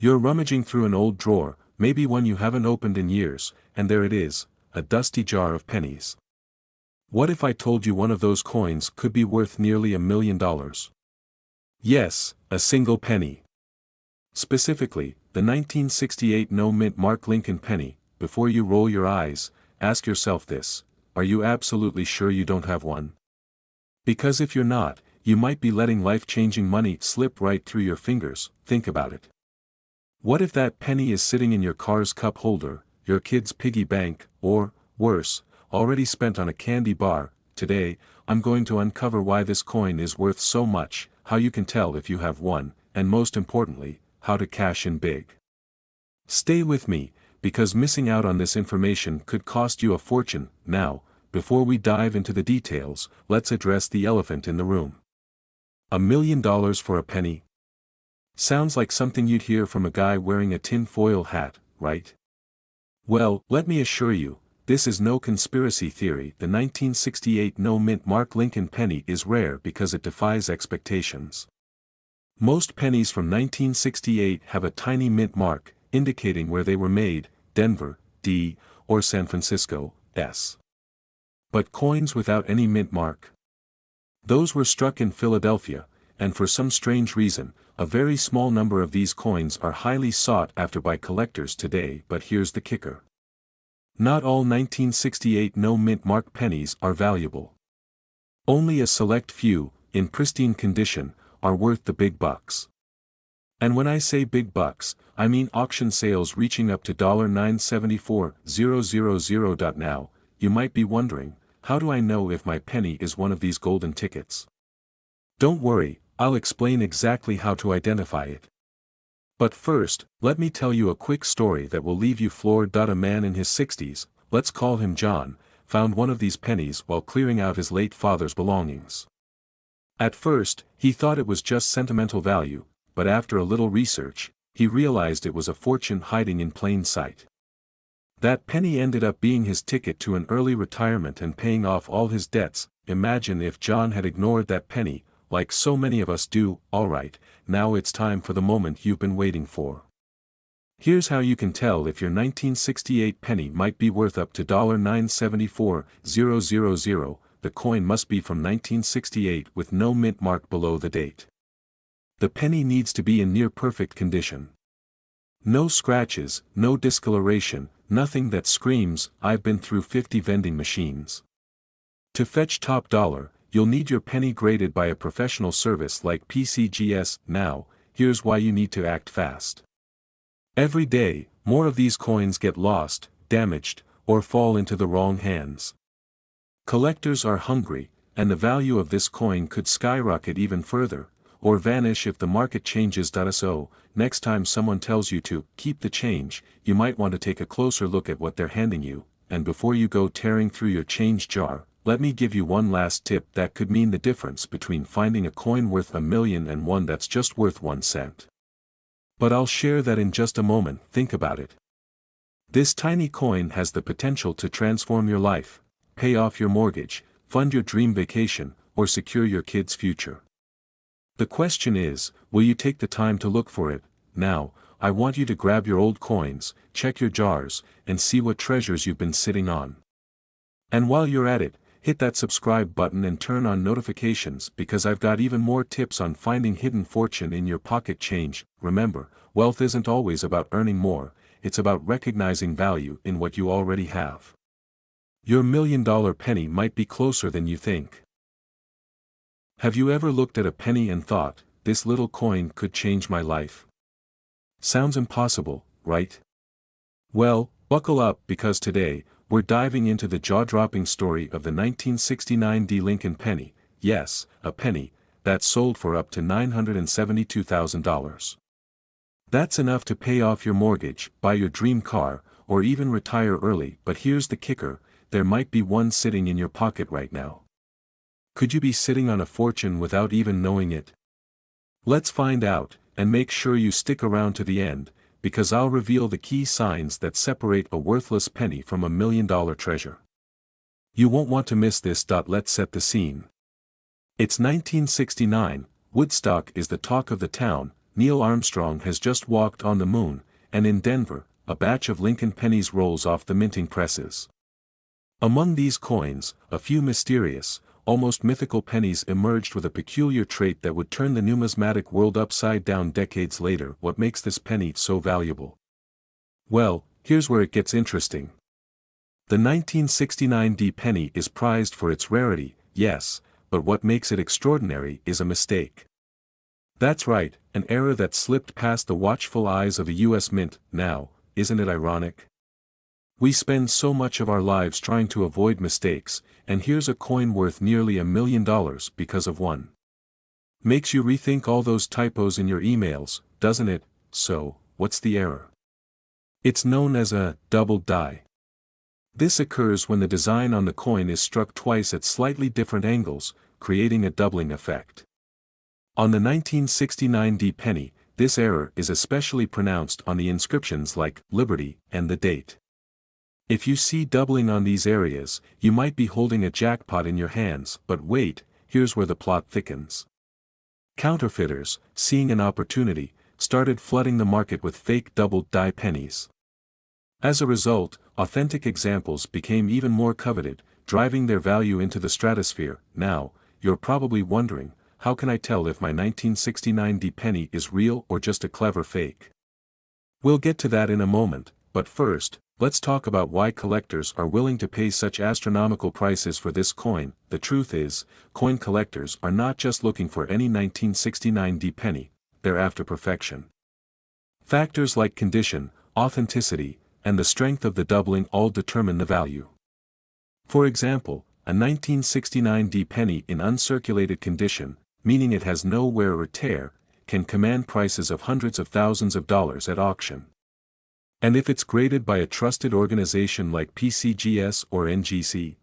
You're rummaging through an old drawer, maybe one you haven't opened in years, and there it is, a dusty jar of pennies. What if I told you one of those coins could be worth nearly $1 million? Yes, a single penny. Specifically, the 1968 no-mint Mark Lincoln penny. Before you roll your eyes, ask yourself this: are you absolutely sure you don't have one? Because if you're not, you might be letting life-changing money slip right through your fingers. Think about it. What if that penny is sitting in your car's cup holder, your kid's piggy bank, or, worse, already spent on a candy bar? Today, I'm going to uncover why this coin is worth so much, how you can tell if you have one, and most importantly, how to cash in big. Stay with me, because missing out on this information could cost you a fortune. Now, before we dive into the details, let's address the elephant in the room. $1 million for a penny? Sounds like something you'd hear from a guy wearing a tin-foil hat, right? Well, let me assure you, this is no conspiracy theory. The 1968 no-mint Mark Lincoln penny is rare because it defies expectations. Most pennies from 1968 have a tiny mint mark, indicating where they were made, Denver, D, or San Francisco, S. But coins without any mint mark? Those were struck in Philadelphia, and for some strange reason, a very small number of these coins are highly sought after by collectors today. But here's the kicker. Not all 1968 no-mint mark pennies are valuable. Only a select few, in pristine condition, are worth the big bucks. And when I say big bucks, I mean auction sales reaching up to $974,000. Now, you might be wondering, how do I know if my penny is one of these golden tickets? Don't worry, I'll explain exactly how to identify it. But first, let me tell you a quick story that will leave you floored. A man in his 60s, let's call him John, found one of these pennies while clearing out his late father's belongings. At first, he thought it was just sentimental value, but after a little research, he realized it was a fortune hiding in plain sight. That penny ended up being his ticket to an early retirement and paying off all his debts. Imagine if John had ignored that penny, like so many of us do. Alright, now it's time for the moment you've been waiting for. Here's how you can tell if your 1968 penny might be worth up to $974,000. The coin must be from 1968 with no mint mark below the date. The penny needs to be in near perfect condition. No scratches, no discoloration, nothing that screams, "I've been through 50 vending machines." To fetch top dollar, you'll need your penny graded by a professional service like PCGS. Now, here's why you need to act fast. Every day, more of these coins get lost, damaged, or fall into the wrong hands. Collectors are hungry, and the value of this coin could skyrocket even further, or vanish if the market changes. So, next time someone tells you to keep the change, you might want to take a closer look at what they're handing you. And before you go tearing through your change jar, let me give you one last tip that could mean the difference between finding a coin worth $1 million and one that's just worth 1 cent. But I'll share that in just a moment. Think about it. This tiny coin has the potential to transform your life, pay off your mortgage, fund your dream vacation, or secure your kid's future. The question is, will you take the time to look for it? Now, I want you to grab your old coins, check your jars, and see what treasures you've been sitting on. And while you're at it, hit that subscribe button and turn on notifications, because I've got even more tips on finding hidden fortune in your pocket change. Remember, wealth isn't always about earning more, it's about recognizing value in what you already have. Your $1 million penny might be closer than you think. Have you ever looked at a penny and thought, this little coin could change my life? Sounds impossible, right? Well, buckle up, because today, we're diving into the jaw-dropping story of the 1969 D. Lincoln penny. Yes, a penny, that sold for up to $972,000. That's enough to pay off your mortgage, buy your dream car, or even retire early. But here's the kicker, there might be one sitting in your pocket right now. Could you be sitting on a fortune without even knowing it? Let's find out, and make sure you stick around to the end, because I'll reveal the key signs that separate a worthless penny from a $1 million treasure. You won't want to miss this. Let's set the scene. It's 1969, Woodstock is the talk of the town, Neil Armstrong has just walked on the moon, and in Denver, a batch of Lincoln pennies rolls off the minting presses. Among these coins, a few mysterious, almost mythical pennies emerged with a peculiar trait that would turn the numismatic world upside down decades later. What makes this penny so valuable? Well, here's where it gets interesting. The 1969 D penny is prized for its rarity, yes, but what makes it extraordinary is a mistake. That's right, an error that slipped past the watchful eyes of a US Mint. Now, isn't it ironic? We spend so much of our lives trying to avoid mistakes, and here's a coin worth nearly $1 million because of one. Makes you rethink all those typos in your emails, doesn't it? So, what's the error? It's known as a double die. This occurs when the design on the coin is struck twice at slightly different angles, creating a doubling effect. On the 1969 D penny, this error is especially pronounced on the inscriptions like Liberty and the date. If you see doubling on these areas, you might be holding a jackpot in your hands, but wait, here's where the plot thickens. Counterfeiters, seeing an opportunity, started flooding the market with fake double-die pennies. As a result, authentic examples became even more coveted, driving their value into the stratosphere. Now, you're probably wondering, how can I tell if my 1969 D penny is real or just a clever fake? We'll get to that in a moment, but first, let's talk about why collectors are willing to pay such astronomical prices for this coin. The truth is, coin collectors are not just looking for any 1969 D penny, they're after perfection. Factors like condition, authenticity, and the strength of the doubling all determine the value. For example, a 1969 D penny in uncirculated condition, meaning it has no wear or tear, can command prices of hundreds of thousands of dollars at auction. And if it's graded by a trusted organization like PCGS or NGC,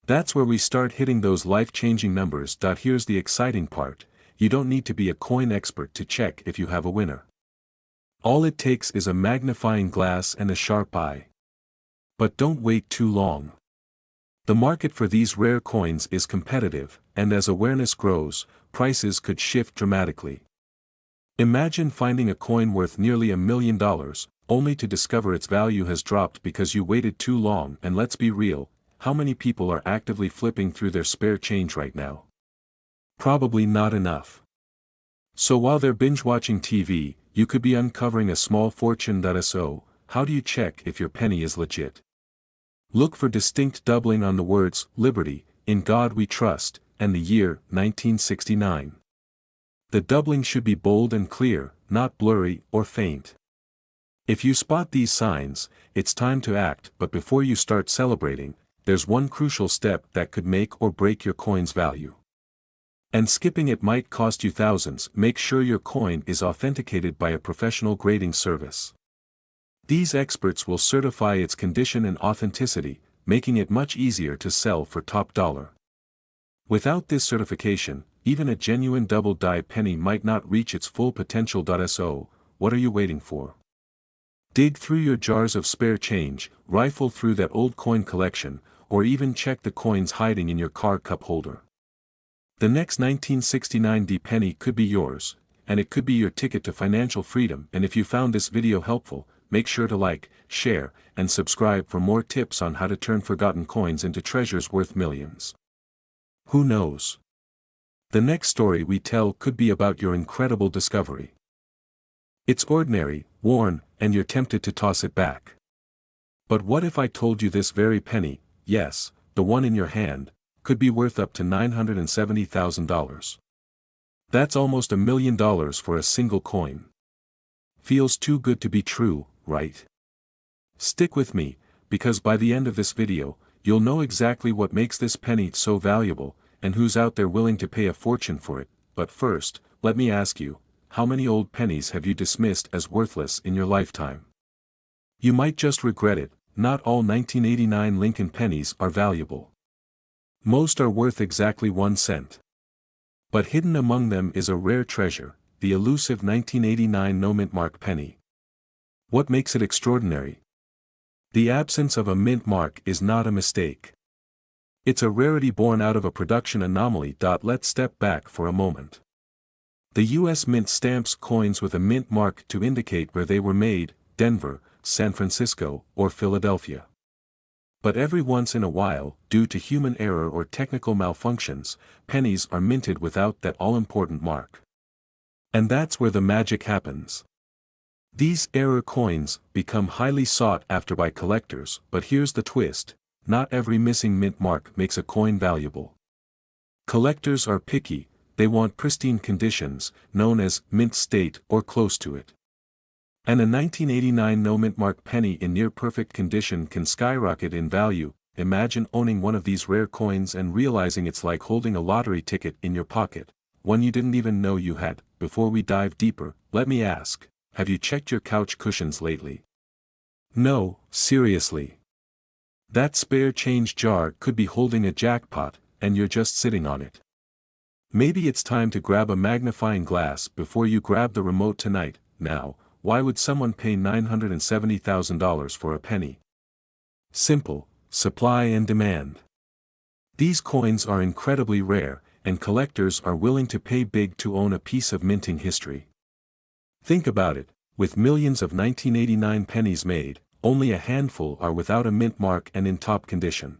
that's where we start hitting those life-changing numbers. Here's the exciting part, you don't need to be a coin expert to check if you have a winner. All it takes is a magnifying glass and a sharp eye. But don't wait too long. The market for these rare coins is competitive, and as awareness grows, prices could shift dramatically. Imagine finding a coin worth nearly $1 million, only to discover its value has dropped because you waited too long. And let's be real, how many people are actively flipping through their spare change right now? Probably not enough. So while they're binge-watching TV, you could be uncovering a small fortune. So, how do you check if your penny is legit? Look for distinct doubling on the words, Liberty, In God We Trust, and the year, 1969. The doubling should be bold and clear, not blurry or faint. If you spot these signs, it's time to act. But before you start celebrating, there's one crucial step that could make or break your coin's value. And skipping it might cost you thousands. Make sure your coin is authenticated by a professional grading service. These experts will certify its condition and authenticity, making it much easier to sell for top dollar. Without this certification, even a genuine double-die penny might not reach its full potential. So, what are you waiting for? Dig through your jars of spare change, rifle through that old coin collection, or even check the coins hiding in your car cup holder. The next 1969 D penny could be yours, and it could be your ticket to financial freedom. And if you found this video helpful, make sure to like, share, and subscribe for more tips on how to turn forgotten coins into treasures worth millions. Who knows? The next story we tell could be about your incredible discovery. It's ordinary, worn, and you're tempted to toss it back. But what if I told you this very penny, yes, the one in your hand, could be worth up to $970,000? That's almost $1 million for a single coin. Feels too good to be true, right? Stick with me, because by the end of this video, you'll know exactly what makes this penny so valuable, and who's out there willing to pay a fortune for it. But first, let me ask you, how many old pennies have you dismissed as worthless in your lifetime? You might just regret it. Not all 1989 Lincoln pennies are valuable. Most are worth exactly 1 cent. But hidden among them is a rare treasure, the elusive 1989 no mint mark penny. What makes it extraordinary? The absence of a mint mark is not a mistake. It's a rarity born out of a production anomaly. Let's step back for a moment. The U.S. Mint stamps coins with a mint mark to indicate where they were made, Denver, San Francisco, or Philadelphia. But every once in a while, due to human error or technical malfunctions, pennies are minted without that all-important mark. And that's where the magic happens. These error coins become highly sought after by collectors, but here's the twist: not every missing mint mark makes a coin valuable. Collectors are picky, they want pristine conditions, known as mint state or close to it. And a 1989 no-mint mark penny in near-perfect condition can skyrocket in value. Imagine owning one of these rare coins and realizing it's like holding a lottery ticket in your pocket, one you didn't even know you had. Before we dive deeper, let me ask, have you checked your couch cushions lately? No, seriously. That spare change jar could be holding a jackpot, and you're just sitting on it. Maybe it's time to grab a magnifying glass before you grab the remote tonight. Now, why would someone pay $970,000 for a penny? Simple: supply and demand. These coins are incredibly rare, and collectors are willing to pay big to own a piece of minting history. Think about it, with millions of 1989 pennies made, only a handful are without a mint mark and in top condition.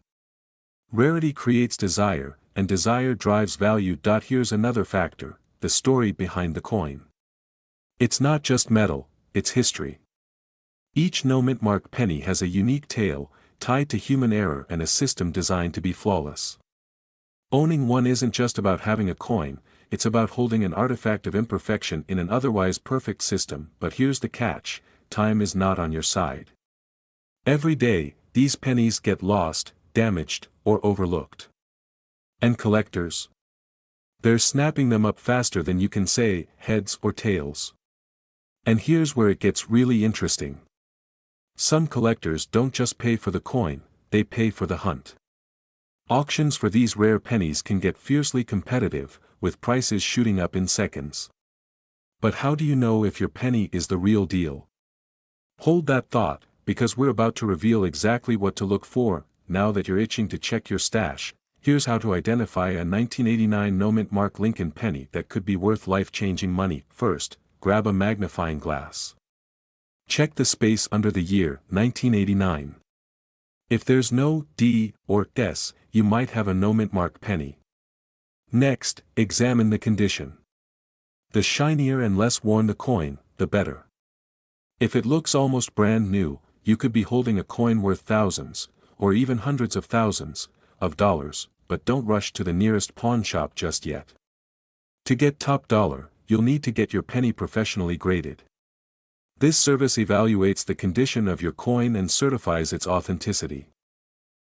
Rarity creates desire, and desire drives value. Here's another factor: the story behind the coin. It's not just metal, it's history. Each no-mint mark penny has a unique tale, tied to human error and a system designed to be flawless. Owning one isn't just about having a coin, it's about holding an artifact of imperfection in an otherwise perfect system. But here's the catch: time is not on your side. Every day, these pennies get lost, damaged, or overlooked. And collectors? They're snapping them up faster than you can say heads or tails. And here's where it gets really interesting. Some collectors don't just pay for the coin, they pay for the hunt. Auctions for these rare pennies can get fiercely competitive, with prices shooting up in seconds. But how do you know if your penny is the real deal? Hold that thought, because we're about to reveal exactly what to look for. Now that you're itching to check your stash, here's how to identify a 1989 no-mint mark Lincoln penny that could be worth life-changing money. First, grab a magnifying glass. Check the space under the year 1989. If there's no D or S, you might have a no-mint mark penny. Next, examine the condition. The shinier and less worn the coin, the better. If it looks almost brand new, you could be holding a coin worth thousands, or even hundreds of thousands, of dollars. But don't rush to the nearest pawn shop just yet. To get top dollar, you'll need to get your penny professionally graded. This service evaluates the condition of your coin and certifies its authenticity.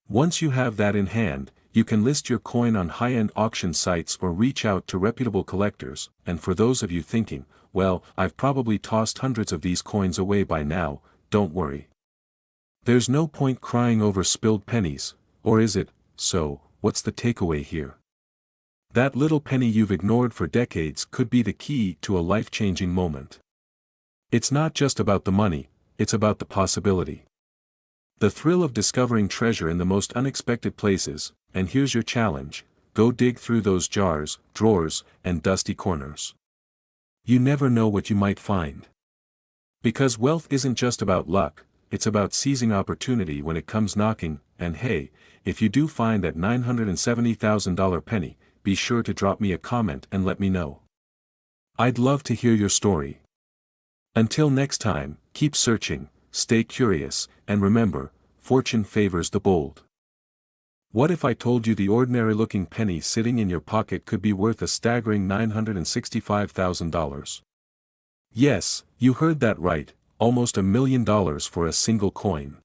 Once you have that in hand, you can list your coin on high-end auction sites or reach out to reputable collectors. And for those of you thinking, well, I've probably tossed hundreds of these coins away by now, don't worry. There's no point crying over spilled pennies, or is it? So, what's the takeaway here? That little penny you've ignored for decades could be the key to a life-changing moment. It's not just about the money, it's about the possibility. The thrill of discovering treasure in the most unexpected places. And here's your challenge: go dig through those jars, drawers, and dusty corners. You never know what you might find. Because wealth isn't just about luck, it's about seizing opportunity when it comes knocking. And hey, if you do find that $970,000 penny, be sure to drop me a comment and let me know. I'd love to hear your story. Until next time, keep searching, stay curious, and remember, fortune favors the bold. What if I told you the ordinary-looking penny sitting in your pocket could be worth a staggering $965,000? Yes, you heard that right, almost $1 million for a single coin.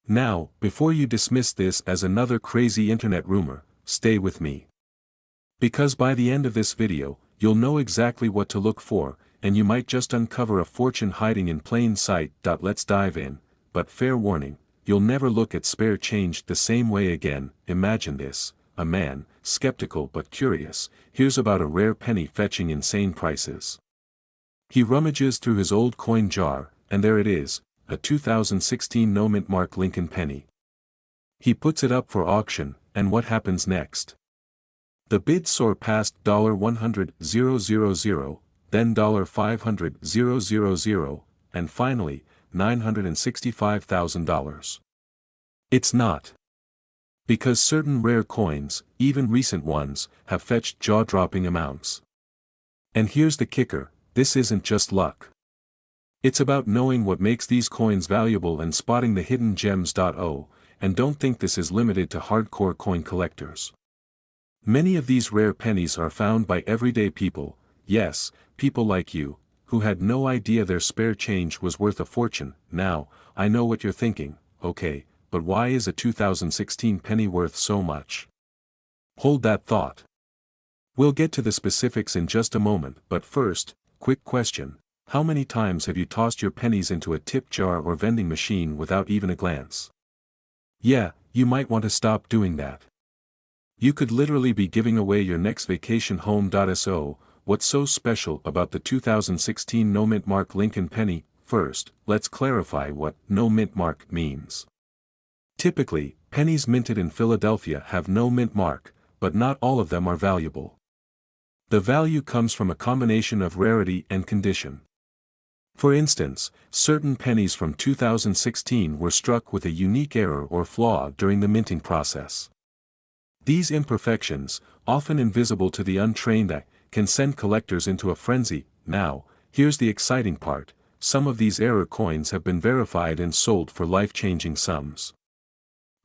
Now, before you dismiss this as another crazy internet rumor, stay with me. Because by the end of this video, you'll know exactly what to look for, and you might just uncover a fortune hiding in plain sight. Let's dive in, but fair warning, you'll never look at spare change the same way again. Imagine this: a man, skeptical but curious, hears about a rare penny fetching insane prices. He rummages through his old coin jar, and there it is, a 2016 no-mint mark Lincoln penny. He puts it up for auction, and what happens next? The bid soared past $100,000, then $500,000, and finally, $965,000. It's not. Because certain rare coins, even recent ones, have fetched jaw-dropping amounts. And here's the kicker, this isn't just luck. It's about knowing what makes these coins valuable and spotting the hidden gems. And don't think this is limited to hardcore coin collectors. Many of these rare pennies are found by everyday people, yes, people like you, who had no idea their spare change was worth a fortune. Now, I know what you're thinking, okay, but why is a 2016 penny worth so much? Hold that thought. We'll get to the specifics in just a moment, but first, quick question. How many times have you tossed your pennies into a tip jar or vending machine without even a glance? Yeah, you might want to stop doing that. You could literally be giving away your next vacation home. So, what's so special about the 2016 no mint mark Lincoln penny? First, let's clarify what no mint mark means. Typically, pennies minted in Philadelphia have no mint mark, but not all of them are valuable. The value comes from a combination of rarity and condition. For instance, certain pennies from 2016 were struck with a unique error or flaw during the minting process. These imperfections, often invisible to the untrained eye, can send collectors into a frenzy. Now, here's the exciting part, some of these error coins have been verified and sold for life-changing sums.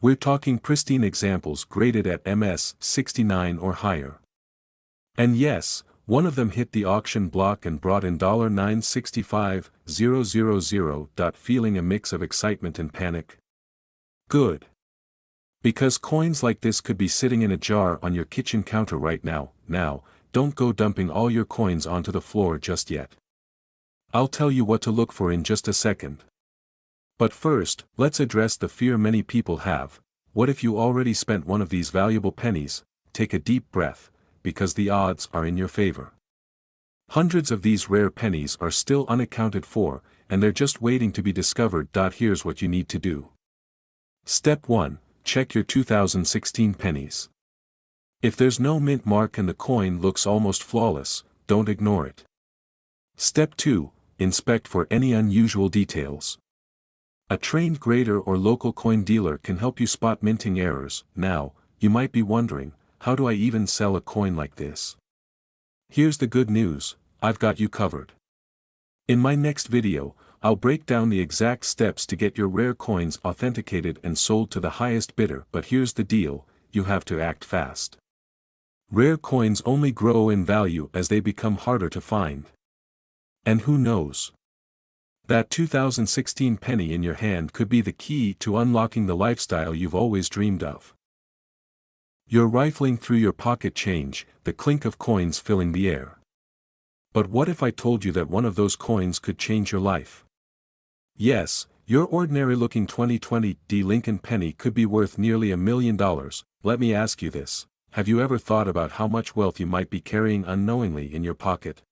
We're talking pristine examples graded at MS 69 or higher. And yes, one of them hit the auction block and brought in $965,000. Feeling a mix of excitement and panic? Good. Because coins like this could be sitting in a jar on your kitchen counter right now. Now, don't go dumping all your coins onto the floor just yet. I'll tell you what to look for in just a second. But first, let's address the fear many people have. What if you already spent one of these valuable pennies? Take a deep breath, because the odds are in your favor. Hundreds of these rare pennies are still unaccounted for, and they're just waiting to be discovered. Here's what you need to do. Step 1. Check your 2016 pennies. If there's no mint mark and the coin looks almost flawless, don't ignore it. Step 2. Inspect for any unusual details. A trained grader or local coin dealer can help you spot minting errors. Now, you might be wondering, how do I even sell a coin like this? Here's the good news, I've got you covered. In my next video, I'll break down the exact steps to get your rare coins authenticated and sold to the highest bidder. But here's the deal, you have to act fast. Rare coins only grow in value as they become harder to find. And who knows? That 2016 penny in your hand could be the key to unlocking the lifestyle you've always dreamed of. You're rifling through your pocket change, the clink of coins filling the air. But what if I told you that one of those coins could change your life? Yes, your ordinary-looking 2020 Lincoln penny could be worth nearly $1 million. Let me ask you this, have you ever thought about how much wealth you might be carrying unknowingly in your pocket?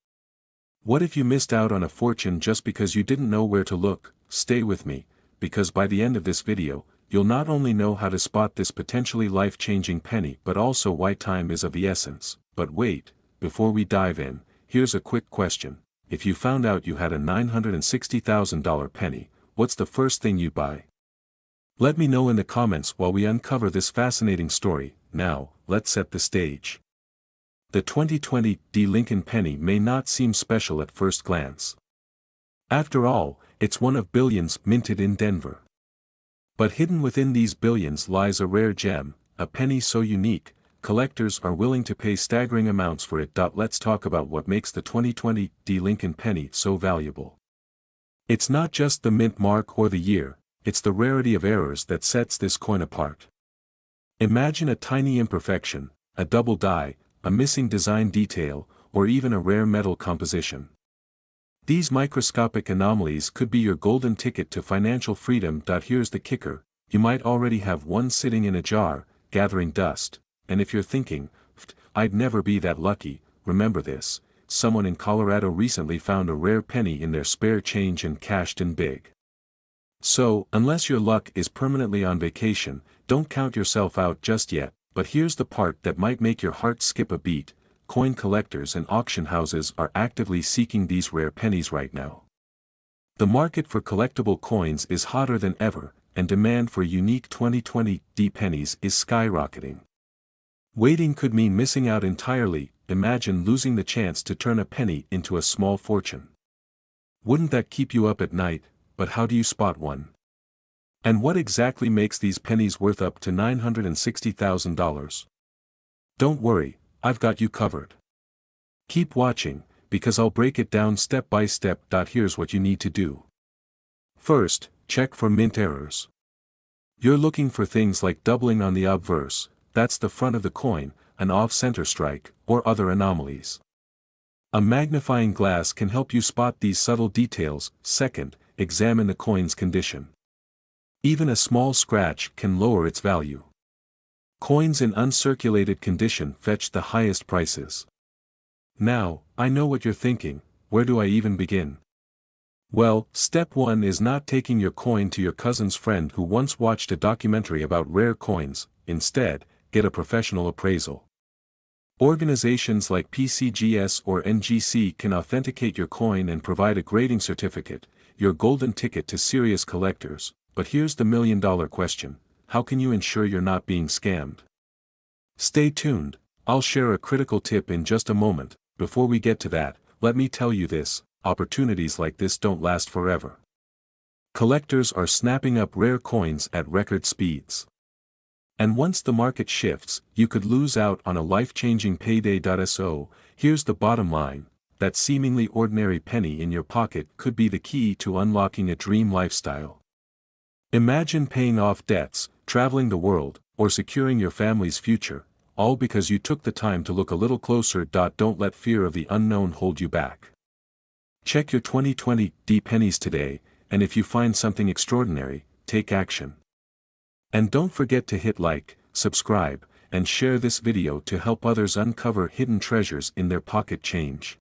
What if you missed out on a fortune just because you didn't know where to look? Stay with me, because by the end of this video, you'll not only know how to spot this potentially life-changing penny but also why time is of the essence. But wait, before we dive in, here's a quick question. If you found out you had a $960,000 penny, what's the first thing you'd buy? Let me know in the comments while we uncover this fascinating story. Now, let's set the stage. The 2020 Lincoln penny may not seem special at first glance. After all, it's one of billions minted in Denver. But hidden within these billions lies a rare gem, a penny so unique, collectors are willing to pay staggering amounts for it. Let's talk about what makes the 2020 Lincoln penny so valuable. It's not just the mint mark or the year, it's the rarity of errors that sets this coin apart. Imagine a tiny imperfection, a double die, a missing design detail, or even a rare metal composition. These microscopic anomalies could be your golden ticket to financial freedom. Here's the kicker, you might already have one sitting in a jar, gathering dust, and if you're thinking, I'd never be that lucky, remember this, someone in Colorado recently found a rare penny in their spare change and cashed in big. So, unless your luck is permanently on vacation, don't count yourself out just yet. but here's the part that might make your heart skip a beat: coin collectors and auction houses are actively seeking these rare pennies right now. The market for collectible coins is hotter than ever, and demand for unique 2020 pennies is skyrocketing. Waiting could mean missing out entirely. Imagine losing the chance to turn a penny into a small fortune. Wouldn't that keep you up at night? But how do you spot one? And what exactly makes these pennies worth up to $960,000? Don't worry, I've got you covered. Keep watching, because I'll break it down step by step. Here's what you need to do. First, check for mint errors. You're looking for things like doubling on the obverse, that's the front of the coin, an off-center strike, or other anomalies. A magnifying glass can help you spot these subtle details. Second, examine the coin's condition. Even a small scratch can lower its value. Coins in uncirculated condition fetch the highest prices. Now, I know what you're thinking: where do I even begin? Well, step 1 is not taking your coin to your cousin's friend who once watched a documentary about rare coins. Instead, get a professional appraisal. Organizations like PCGS or NGC can authenticate your coin and provide a grading certificate, your golden ticket to serious collectors. But here's the million-dollar question: how can you ensure you're not being scammed? Stay tuned, I'll share a critical tip in just a moment. Before we get to that, let me tell you this: opportunities like this don't last forever. Collectors are snapping up rare coins at record speeds. And once the market shifts, you could lose out on a life-changing payday. So, here's the bottom line: that seemingly ordinary penny in your pocket could be the key to unlocking a dream lifestyle. Imagine paying off debts, traveling the world, or securing your family's future, all because you took the time to look a little closer. Don't let fear of the unknown hold you back. Check your 2020 pennies today, and if you find something extraordinary, take action. And don't forget to hit like, subscribe, and share this video to help others uncover hidden treasures in their pocket change.